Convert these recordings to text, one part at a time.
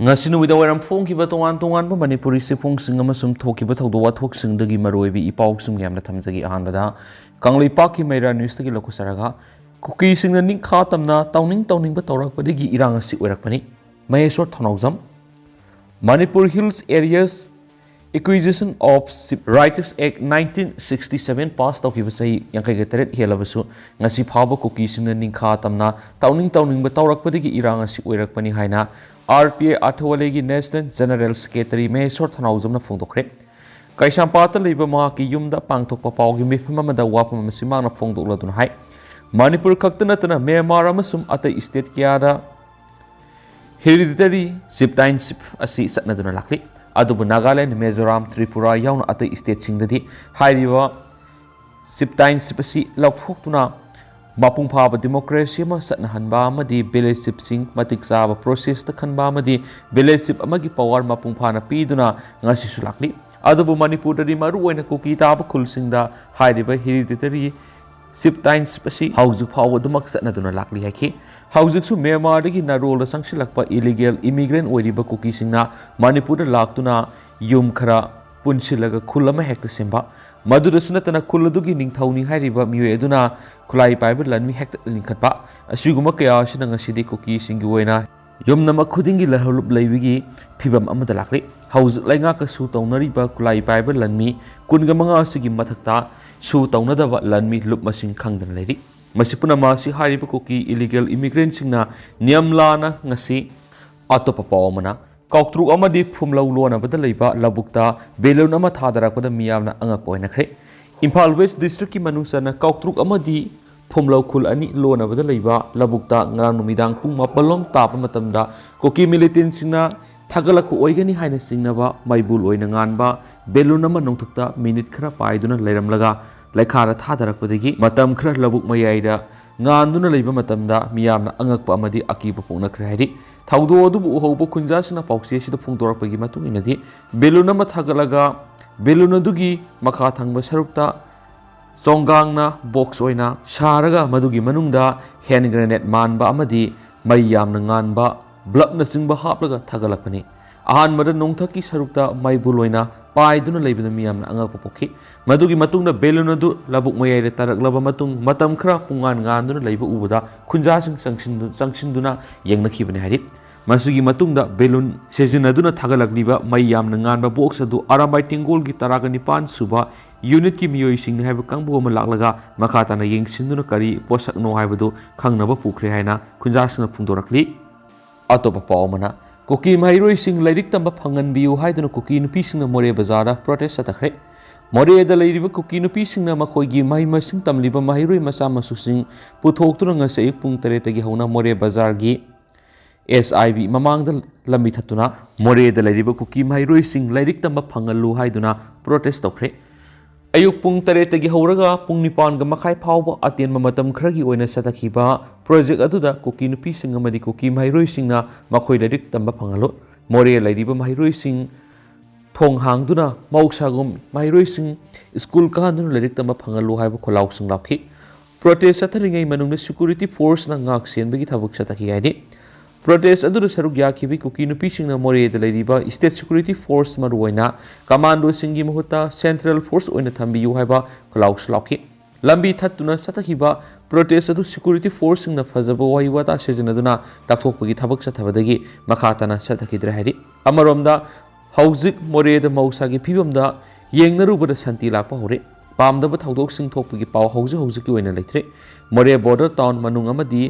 ngasi nuida waram phongkiba tongan tongan ba manipuri sifungsing amasum thokiba thawdo wathoksing dagi maroibi ipausum yamna thamjagi ahanbada kanglei paki maira news tagi lokusaraga kuki singna ningkha tamna tawning ba tawrakpadagi irang asi oirakpani maheshwar thanaujam Manipur Hills Areas Acquisition of Rights Act 1967 passed tawkiba sahi yankai gateret helabasu ngasi phaba kuki singna ningkha tamna tawning ba tawrakpadagi irang asi oirakpani haina RPA Athawalegi National General Secretary Maheshwar Thanaujamna phongthokhre Kaisampata leiba mahaki yumda pangthokpa paugi Mipham amada wapam masimangna phongdokladuna hai Manipur khakta natana Myanmar amasum atai state kyada hereditary chieftainship asi satnaduna lakli adubu Nagaland Mizoram Tripura yauna atai state singdadi hairiba chieftainship asi laukthoktuna Mapung phaba democracy ama satna hanba amadi villageship sing matik chaba process ta khanba amadi villageship amagi power mapung phana piduna ngasi sulakli adubu Manipur dari maru oina kuki taba khulsingda hairiba hereditary chieftainship asi haujuk phawa dumak satna duna lakli haiki haujuk su Myanmar dagi narol da sangsilakpa illegal immigrant oiriba kuki singna Manipur da laktuna yum khara punsilaga khulama hekta semba Madura sunatana kulladugi ningthauni hairiba miwe aduna khulai paiba lanmi hekta lingkhatpa asiguma kaya sina ngasidi kuki singi oina yumnama khudingi lahalup leibigi phibam amada lakli hauz lainga ka su taunariba khulai paiba lanmi kunga manga asigi mathakta su taunadaba lanmi lup masing khangdan leiri masipuna masi hairiba kuki illegal immigrant singna niamlana ngasi atopa pawamana Kautruk amadi phumlau lona bada leiba labukta belon ama thadarakpada miyamna angak oinakre Imphal West District ki manungsana Kautruk amadi phumlau khul ani lona bada leiba labukta ngarang numidang pung mapalom tapa matamda koki militant sina thagalakku oigani haina singnaba maibul oina nganba belon ama nongthukta minute khara paiduna leiramlaga laikhara thadarakpadagi matam khara labuk mayaida nganduna leiba matamda miyamna angakpa amadi akiba poknakre hairi Thaudo adubu uhobo kunjasina pauksi asida phongdorakpagi matung inadi beluna mathagalaga beluna dugi makha thangba sarukta songgangna box oina sharaga madugi manungda hand grenade manba amadi mai yamna nganba blakna singba haplaga thagalakpani ahanmada nongthaki sarukta mai buloina paiduna leibana miyamna angakpa pokhi madugi matungna beluna du labuk mayai taraklaba matung matam khra pungan nganduna leiba ubada kunjasing sangshinduna yengnakibani hari Masugi matungda belun sejinaduna thagalakliba mai yamna nganba box adu arambai tingol gi taragani pan suba unit ki miyoi sing haiba kangbu ma laklaga makhatana yengsinduna kari posakno haibadu khangnaba pukre haina kunjasna phungdorakli atopa pawmana koki mairoi sing lairik tamba phangan biu haiduna koki nupi singna more bazara protest satakre more da leiriba koki nupi singna makhoigi mai masing tamliba mairoi masa masusing puthoktura ngasai pung tare tagi hauna more bazar gi SIB mamangda lambi thatuna more da leiriba kuki mairoi sing lairik tamba phangalu haiduna protest tokre ayuk pung tare tagi hauraga pung nipan ga makhai phawba atien matam khragi oina satakhiba project aduda kuki nupi sing amadi kuki mairoi singna makhoi lairik tamba phangalo more leiriba mairoi sing thong hangduna mausagum mairoi sing school kahanduna lairik tamba phangalu haiba kholaw sing laphi protest atharingai manungna security force na ngak senbagi thabuk satakhi haidi Protest aduru saruk yakhibi kuki nupi singna more da leiriba state security force maruina commando singi mahuta central force oina thambiyu haiba kholaus lakhi lambi thattuna satakhiba protest adu security force singna fajaba waiwata sejanaduna takthokpagi thabak sathabadagi makhatana satakhidra hairi amaromda haujik more da mausagi phibamda yengnarubada santi lakpa hore pamdaba thaudok sing thokpagi paw haujik oina leithre more border town manung amadi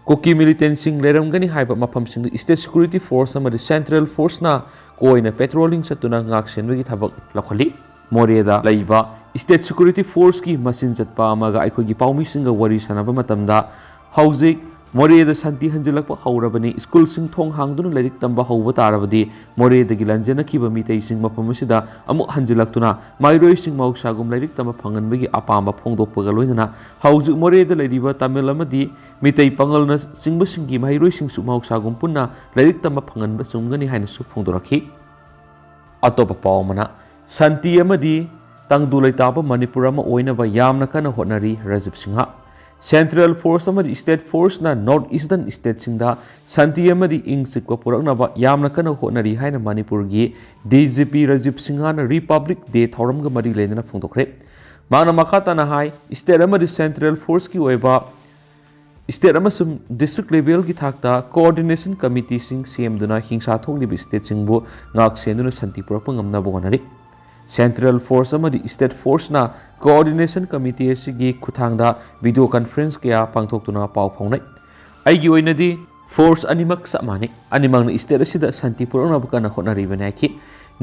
Koki militant sing leramgani haiba mafam sing state security force amadi central force na koina patrolling satuna ngak senbagi thabak lakhali moreda laiba state security force ki machine chatpa amaga aikhogi paumi singa wari sanaba matamda haujik moreda santi hanjilakpa haurabani school sing thong hangduna lairik tamba hauba tarabadi moreda gi lanjana kiba mitei sing mafam sida amuk hanjilaktuna mairoi sing mausagum lairik tamba phanganbagi apamba phongdokpaga loinana haujik moreda lairiba tamil amadi mitei pangalna singba singi mairoi sing su mausagum punna lairik tamba phanganba sumgani haina su phongdorakhi atopa pawmana santi amadi tangdulai taba manipur ama oinaba yamna kana honari Rajib Singha Central Force amadi State Force na North Eastern State singda santi amadi ing sikwa puraknaba yamna kana hotnari haina Manipur gi DGP Rajiv Singha na Republic Day thoram ga mari lena phongtokre mana makhata na hai state amadi Central Force ki oiba state amasum district level ki thakta coordination committee sing semduna hingsa thokli state singbu ngak senduna santi purakpa ngamna bonari Central Force amadi State Force na Coordination Committee asigi kuthangda video conference kaya pangthoktuna pau phongnai aigi oinadi force animak samani animang na state asida santi purana bukana khonari banaki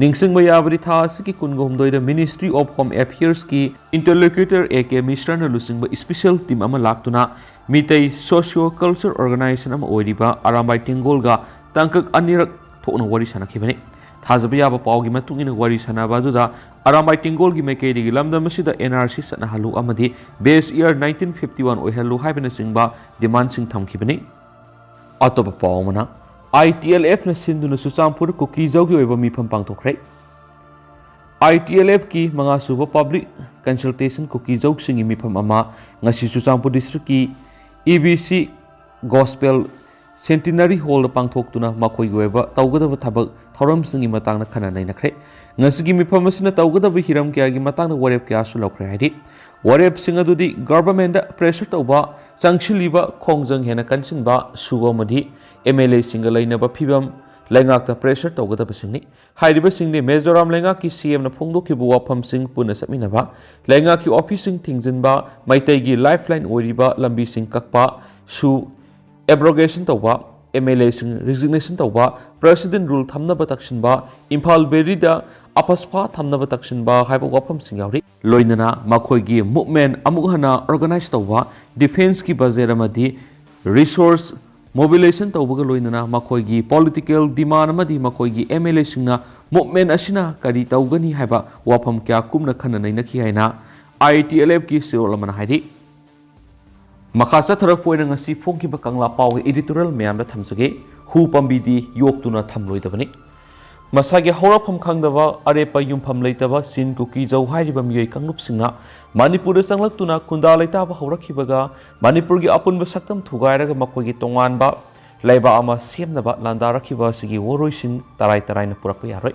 ningsingba yabri tha asigi kungomdoi da Ministry of Home Affairs ki interlocutor AK Mishra na lusingba special team ama laktuna mitai socio culture organization ama oiriba arambai tingol ga tangkak anirak thokna wari sanakibani Hazabiyaba Paugi Matungin Wari Sanabaduda, Aramai Tingol Gimekedi, Lamda Masida NRC Sanahalu Amadi, base year 1951 Ohelu Hibana Singba, demand Sing Tam Kibani. Autoba Paumana, ITLF na Sinduna Susampur Cookies Ogi over Mipham pangthokhre. ITLF ki mga suba public consultation cookies og singi Mipham ama ngasi Susampur district ki EBC Gospel Centenary Hall pangthoktuna makhoi goeba tawgadaba thabak thoram singi matangna khana naina khre ngasigi Mipham asina tawgadaba hiram kya gi matangna warep kya su Loukhre haidi warep singa dudi government da pressure tawba changchiliba khongjang hena kansinba sugo madi MLA singa laina ba phibam laingak ta pressure tawgadaba singni hairiba singni Mizoram laingak ki CM na phongdok ki buwa pham sing puna samina ba laingak ki office sing thingjinba maitai gi lifeline oriba lambi sing kakpa su abrogation tawba MLA sing resignation tawba president rule thamna batakshin ba Imphal Berry da apaspa thamna batakshin ba haiba wapam sing yauri loinana makhoi gi movement amuk hana organize tawba defense ki bazer amadi resource mobilization tawba loinana makhoi gi political demand amadi makhoi gi MLA singna movement asina kari tawgani haiba wapam kya kumna khana naina ki haina ITLF ki sirol mana haidi Makasa tharak poina ngasi phongki ba kangla paw editorial myam da thamsage hu pambidi yoktuna thamloi dabani masage hora pham khangdaba arepa yumpham leitaba sin kuki jau hairiba miyoi kanglup singna Manipur da sanglaktuna kunda leitaba horakhibaga Manipur gi apun ba saktam thugairaga makogi tongan ba leiba ama semnaba landarakhiba sigi woroisin tarai tarai na purakpa yaroi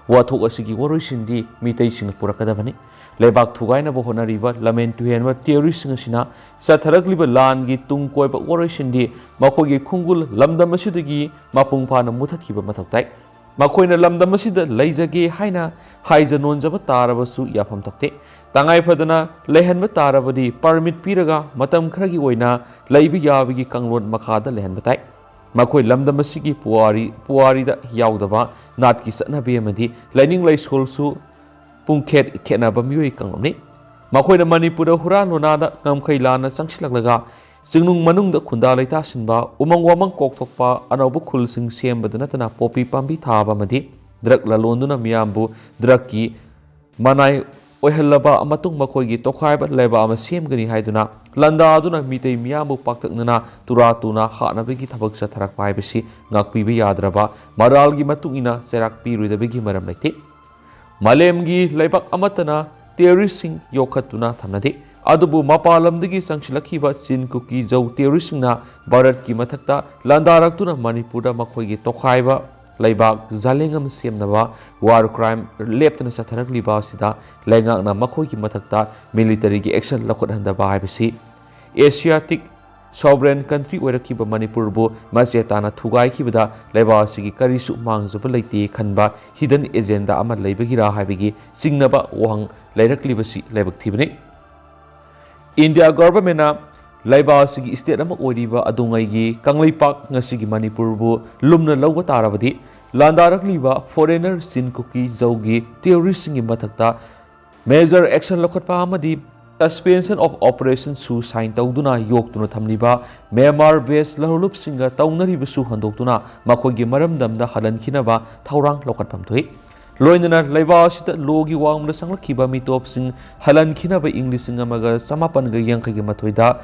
wathok asigi woroisin di mitei sing purakadabani Lebak Thugai na Bohonariba, Lament to Henwa, Theories Sina, Satharakliba Langi, Tungkoi, but Warishindi, Makogi Kungul, Lamda Masudagi, Mapungpana Mutakiba Matatai, Makoina Lamda Masida, Lazage, Haina, Haiza Nonzabatarabasu, Yapam Takte, Tangai Fadana, Lehan Mataravadi, Paramit Piraga, Matam Kragi Waina, Laibi Yavigi Kanglon Makada, Lehan Batai, Makoi Lamda Masigi, Puari da Yaudava, Natki Sanabi Amadi, Lining Lay Solsu. Pungkhet kena bamioi kangomni makhoi Manipur da hura lonada ngamkhai lana sangsilaklaga singnung manung da khunda leita sinba umang wamang kok thokpa anobu khul sing sembadana tana popi pambi thaba madi drak lalonduna miyambu drakki manai oihallaba amatung makhoi gi tokhaiba leba ama semgani haiduna landa aduna mitei miyambu paktaknana turatuna hanabegi thabak sa tharak paibasi ngakpibi yadraba maralgi matungina serak piruidabegi maram laite Malemgi Laibak Amatana, terroristing Yokatuna Tamnade, Adubu Mapalamdigi Sangshilakiba, Sin Kuki Zo terroristing na Barat Kimatakta, Landaraktuna Manipura Makogi Tokhaiba, Laibak Zalingam Siemnava, war crime, Leptana Satarak Libasida, Lengang na Makogi Matakta, military action Lakotanda Bahibasi, Asiatic sovereign country Werakiba Manipur bo Masetana Thugai Kibada, Leba Sigi Karisu Mangzopalati Kanba, hidden agenda Amad Lebagira Habigi, Singnaba Wang, Leraklibasi Lebak Tibani. India government Leba Sigi State Amak Odiba Adungaigi, Kanglai Park Nasigi Manipur bo, Lumna Logatarabadi, Landarakliba, foreigner Sin Kuki, Zogi, terroristing in Matakta, major action Lokatpa Amadi. Suspension of Operation Su sign Tauduna Yoktuna Tamliba, Myanmar based Lahulup Singer Taunari Bisu Handokuna, Makogi Maram Damda Halan Kinaba, Taurang Lokat Pamtui. Loinana Laiba Sita Logi Wang the Sangakiba Mitop Sing, Halan Kinaba English Singamaga, Samapanga Yankagi Matuida,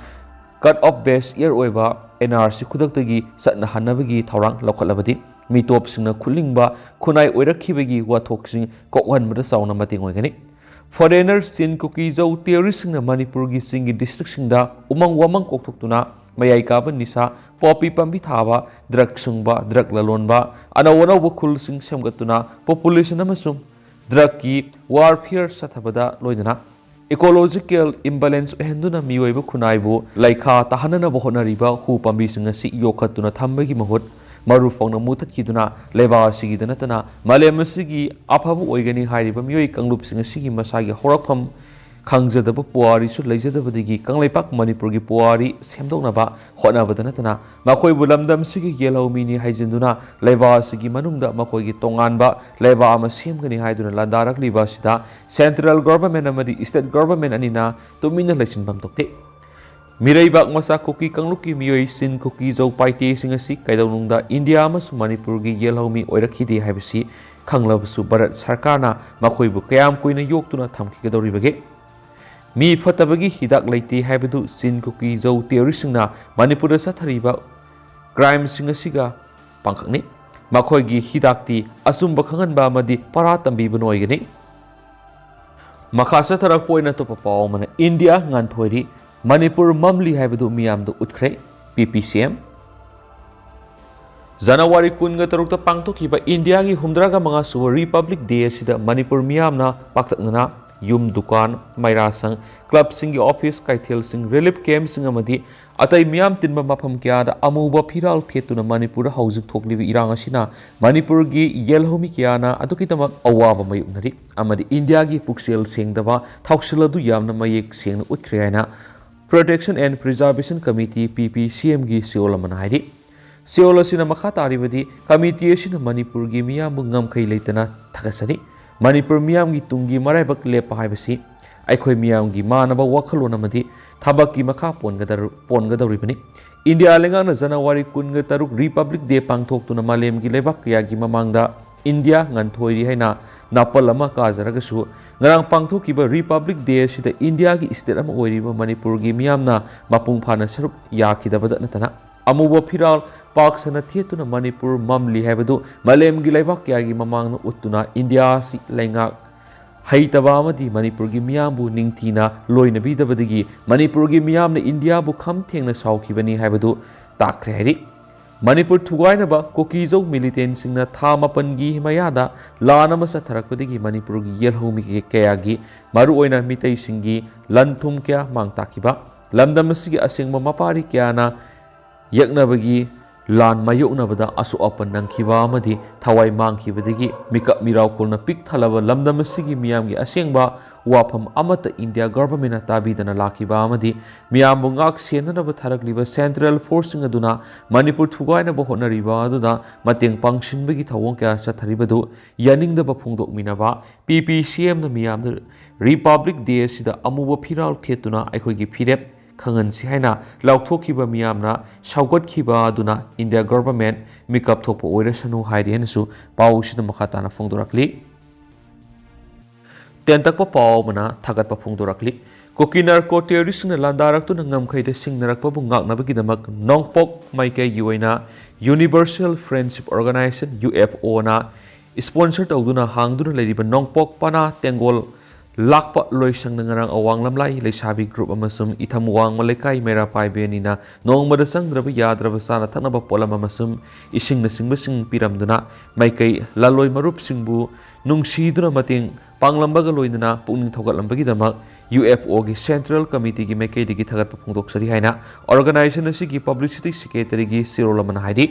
cut off base year over, NRC Kudaktagi, Satna Hanabagi, Taurang Lokalabadi, Mitop Singer Kulingba, Kunai Oirakibagi, Watoxing, Kokwan Mada Sauna Mating Wagani. Foreigner Sin Kuki Zau terroristing the Manipurgi Singi district Singda, Umang Wamang Koktuna, Mayai Kaban Nisa, Poppy Pambitava, Drak Sungba, Drak Lalonba, Anawana Wakul Sing Samgatuna, Population Amasum, Draki, Warfare Satabada, Loidana. Ecological imbalance henduna miyoiba khunaibu laikha tahanana bohonariba hu pambi singasi yokhatuna thambagi mahut maru fongna muthatkiduna leba sigidana tana malem asigi afabu oigani hairiba miyoi kanglup singasi masagi horakpham khangjadaba puari su leijadabadigi kanglaipak manipurgi puari semdoknaba hotnabadana tana makoi bulamdam sigi yelawmini haijinduna leba sigi manungda makoi gi tonganba leba ama semgani haiduna landarak liba sida central government amadi state government anina tumina lechinbam tokte Miraibak masa kuki kangluki miyoi sin kuki jau paite singasi kaidaunungda India amas manipurgi yelawmi oirakhidi haibasi khanglabsu Bharat sarkarna makoibu kayam koina yoktuna thamkigadoribage Mi fatabagi hidak laiti haibadu sin kuki jau terroristingna Manipur sathariba crime singasiga pangkakni makoigi hidakti asumba khanganba amadi paratambi banoigani Makasa tharak poina to papaw mana India nganthori Manipur mamli haibadu miyamdu utkre PPCM January 13 pangtokhiba India gi humdraga manga suwa Republic Day sida Manipur miyamna paktaknana Yum Dukan, Mairasang, Club Singi Office, Kaithel Sing, Relief Camp Sing Amadi, Atai Miam Tinba Mipham Kiada, Amuba Piral Ketuna Manipur, Housing Tokli Irangashina, Manipur Gi, Yelhomi Kiana, Adukitamak Awaba Mayunari, Amadi India Gi Puxel Sing Dava, Tauxiladu Yamna Mayek Sing Ukriana, Protection and Preservation Committee, PPCM Gi Seola Manahidi. Seola Sina Makata Rivadi, Committee Sina Manipur Gi Miam Kai Laitana, Takasari. Manipur miyamgi tungi maraibak lepa haibasi aikhoi miyamgi manaba wakhalon amadi thabaki makha pongadoribani India lengana January 13 Republic Day pangthoktuna malemgi lebak kayagi mamangda India nganthoi haina napal ama kajaragashu ngarang pangthokiba Republic Day sida India gi state ama oiriba Manipur gi miyamna mapung phana sarup yakhidabada natana Amuba Piral Park Sana Theatuna Manipur Mamli Habadu Malem Gilaiba Kyagi Mamang Utuna India Si Lenga Haitaba Amadi Manipur gi Miyambu Ningtina Loina Bidabadigi Manipur gi Miyamna India bu kham thengna saukibani habadu takre hari Manipur Thugainaba Kokizo militant singna tha mapangi himayada lana masa tharakpadigi Manipur gi yelhomi ke kayagi maru oina mitai singi lanthum kya mangtakiba lamdam sigi asengma mapari kyana Yaknabagi lan mayoknabada asu apan nangkiba amadi thawai mangkibadagi mikap mirakulna pik thalaba lamdamasigi miyamgi asengba wafam amata India government na tabidana lakiba amadi miyambu ngak senanaba tharakliba Central Forcing aduna Manipur thugaina ba honariba aduna mateng pangshinbagi thawong kya chatharibadu yaningdaba phungdokminaba PPCM na miyamda Republic Day sida amuba phiral khetuna aikhoigi phirep Kangan si haina laukthokhiba miyamna saugatkhiba aduna India government mikap thokpa oirasanu hairi henasu pau sida makhatana phongdorakli tentakpa pau mana thagatpa phongdorakli kokinar ko terrorist na landaraktu ngamkhaida singnarakpa bu ngaknabagidamak nongpok maikai yuina Universal Friendship Organization UFO na sponsor tawduna hangduna leiriba nongpok pana tengol Lakpa loisang nangarang awang lamlai leisabi group amasum ithamuwang malaikai mera paibenina nongmada sangdraba yadraba sana thanaba polam amasum ising na singbasing piramduna maikai laloi marup singbu nungsiduna mating panglambaga loinana pungning thogatlambagi damak UFO gi Central Committee gi maikai digi thagat phungdok sari haina organization asigi publicity secretary gi sirolamana haidi